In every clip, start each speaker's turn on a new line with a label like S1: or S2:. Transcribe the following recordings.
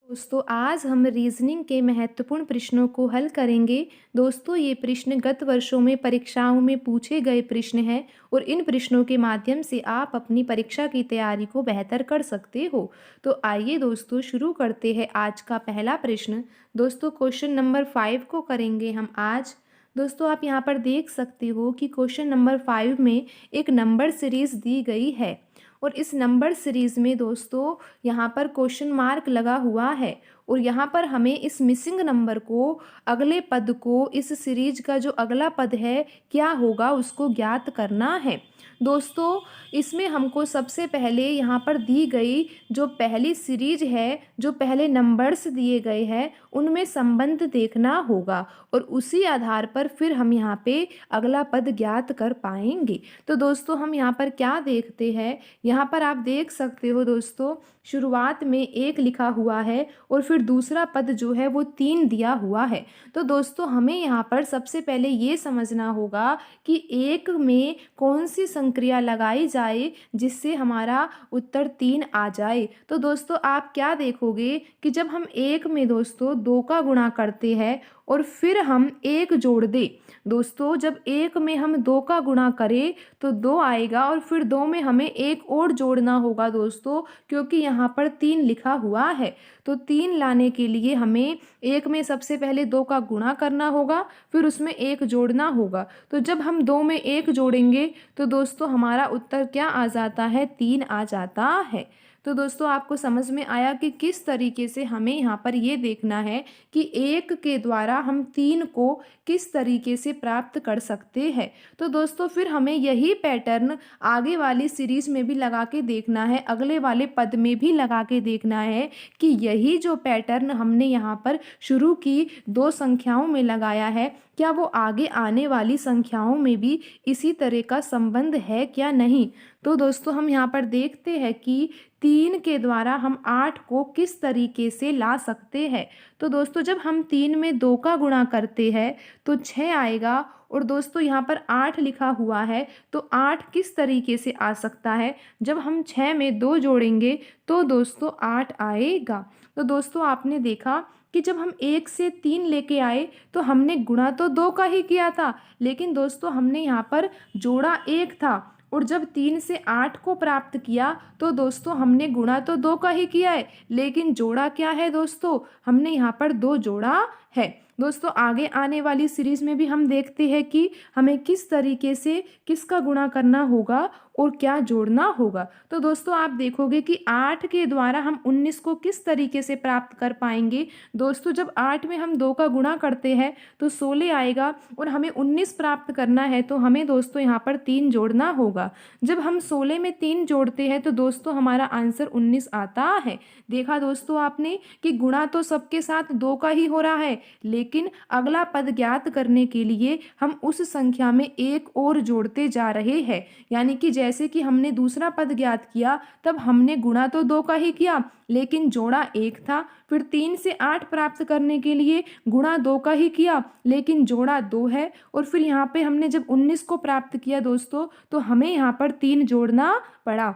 S1: दोस्तों आज हम रीजनिंग के महत्वपूर्ण प्रश्नों को हल करेंगे। दोस्तों ये प्रश्न गत वर्षों में परीक्षाओं में पूछे गए प्रश्न हैं और इन प्रश्नों के माध्यम से आप अपनी परीक्षा की तैयारी को बेहतर कर सकते हो। तो आइए दोस्तों शुरू करते हैं आज का पहला प्रश्न। दोस्तों क्वेश्चन नंबर 5 को करेंगे हम आज। दोस्तों आप यहाँ पर देख सकते हो कि क्वेश्चन नंबर 5 में एक नंबर सीरीज दी गई है और इस नंबर सीरीज़ में दोस्तों यहाँ पर क्वेश्चन मार्क लगा हुआ है और यहाँ पर हमें इस मिसिंग नंबर को अगले पद को इस सीरीज का जो अगला पद है क्या होगा उसको ज्ञात करना है। दोस्तों इसमें हमको सबसे पहले यहाँ पर दी गई जो पहली सीरीज है, जो पहले नंबर्स दिए गए हैं उनमें संबंध देखना होगा और उसी आधार पर फिर हम यहाँ पे अगला पद ज्ञात कर पाएंगे। तो दोस्तों हम यहाँ पर क्या देखते हैं, यहाँ पर आप देख सकते हो दोस्तों शुरुआत में 1 लिखा हुआ है और फिर दूसरा पद जो है वो 3 दिया हुआ है। तो दोस्तों हमें यहाँ पर सबसे पहले ये समझना होगा कि 1 में कौन सी संक्रिया लगाई जाए जिससे हमारा उत्तर 3 आ जाए। तो दोस्तों आप क्या देखोगे कि जब हम 1 में दोस्तों 2 का गुणा करते हैं और फिर हम 1 जोड़ दें, दोस्तों जब 1 में हम 2 का गुणा करें तो 2 आएगा और फिर 2 में हमें 1 और जोड़ना होगा दोस्तों, क्योंकि यहाँ पर 3 लिखा हुआ है। तो 3 लाने के लिए हमें 1 में सबसे पहले 2 का गुणा करना होगा, फिर उसमें 1 जोड़ना होगा। तो जब हम 2 में 1 जोड़ेंगे तो दोस्तों हमारा उत्तर क्या आ जाता है, 3 आ जाता है। तो दोस्तों आपको समझ में आया कि किस तरीके से हमें यहाँ पर ये देखना है कि 1 के द्वारा हम 3 को किस तरीके से प्राप्त कर सकते हैं। तो दोस्तों फिर हमें यही पैटर्न आगे वाली सीरीज में भी लगा के देखना है, अगले वाले पद में भी लगा के देखना है कि यही जो पैटर्न हमने यहाँ पर शुरू की 2 संख्याओं में लगाया है, क्या वो आगे आने वाली संख्याओं में भी इसी तरह का संबंध है क्या नहीं। तो दोस्तों हम यहाँ पर देखते हैं कि 3 के द्वारा हम 8 को किस तरीके से ला सकते हैं। तो दोस्तों जब हम 3 में 2 का गुणा करते हैं तो 6 आएगा और दोस्तों यहाँ पर 8 लिखा हुआ है, तो 8 किस तरीके से आ सकता है, जब हम 6 में 2 जोड़ेंगे तो दोस्तों 8 आएगा। तो दोस्तों आपने देखा कि जब हम 1 से 3 लेके आए तो हमने गुणा तो 2 का ही किया था, लेकिन दोस्तों हमने यहाँ पर जोड़ा 1 था और जब 3 से 8 को प्राप्त किया तो दोस्तों हमने गुणा तो 2 का ही किया है, लेकिन जोड़ा क्या है दोस्तों, हमने यहाँ पर 2 जोड़ा है। दोस्तों आगे आने वाली सीरीज में भी हम देखते हैं कि हमें किस तरीके से किसका गुणा करना होगा और क्या जोड़ना होगा। तो दोस्तों आप देखोगे कि 8 के द्वारा हम 19 को किस तरीके से प्राप्त कर पाएंगे। दोस्तों जब 8 में हम 2 का गुणा करते हैं तो 16 आएगा और हमें 19 प्राप्त करना है, तो हमें दोस्तों यहाँ पर 3 जोड़ना होगा। जब हम 16 में 3 जोड़ते हैं तो दोस्तों हमारा आंसर 19 आता है। देखा दोस्तों आपने कि गुणा तो सबके साथ 2 का ही हो रहा है, लेकिन अगला पद ज्ञात करने के लिए हम उस संख्या में 1 और जोड़ते जा रहे हैं। यानी कि जैसे कि हमने दूसरा पद ज्ञात किया तब हमने गुणा तो 2 का ही किया, लेकिन जोड़ा 1 था। फिर 3 से 8 प्राप्त करने के लिए गुणा 2 का ही किया, लेकिन जोड़ा 2 है। और फिर यहाँ पे हमने जब 19 को प्राप्त किया दोस्तों तो हमें यहाँ पर 3 जोड़ना पड़ा।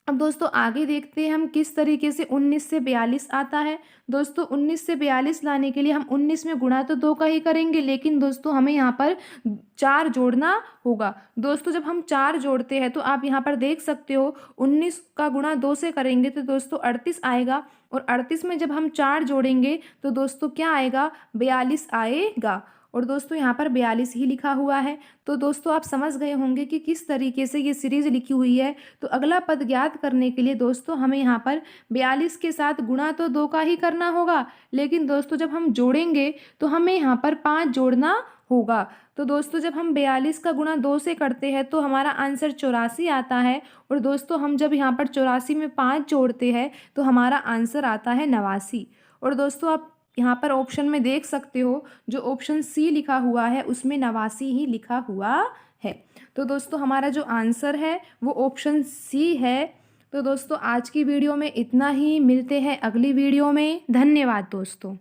S1: अब दोस्तों आगे देखते हैं हम किस तरीके से 19 से 42 आता है। दोस्तों 19 से 42 लाने के लिए हम 19 में गुणा तो 2 का ही करेंगे, लेकिन दोस्तों हमें यहाँ पर 4 जोड़ना होगा। दोस्तों जब हम 4 जोड़ते हैं तो आप यहाँ पर देख सकते हो 19 का गुणा 2 से करेंगे तो दोस्तों 38 आएगा और 38 में जब हम 4 जोड़ेंगे तो दोस्तों क्या आएगा, 42 आएगा। और दोस्तों यहाँ पर 42 ही लिखा हुआ है। तो दोस्तों आप समझ गए होंगे कि किस तरीके से ये सीरीज लिखी हुई है। तो अगला पद ज्ञात करने के लिए दोस्तों हमें यहाँ पर 42 के साथ गुणा तो 2 का ही करना होगा, लेकिन दोस्तों जब हम जोड़ेंगे तो हमें यहाँ पर 5 जोड़ना होगा। तो दोस्तों जब हम 42 का गुणा 2 से करते हैं तो हमारा आंसर 84 आता है और दोस्तों हम जब यहाँ पर 84 में 5 जोड़ते हैं तो हमारा आंसर आता है 89। और दोस्तों आप यहाँ पर ऑप्शन में देख सकते हो जो ऑप्शन सी लिखा हुआ है उसमें 89 ही लिखा हुआ है। तो दोस्तों हमारा जो आंसर है वो ऑप्शन सी है। तो दोस्तों आज की वीडियो में इतना ही, मिलते हैं अगली वीडियो में। धन्यवाद दोस्तों।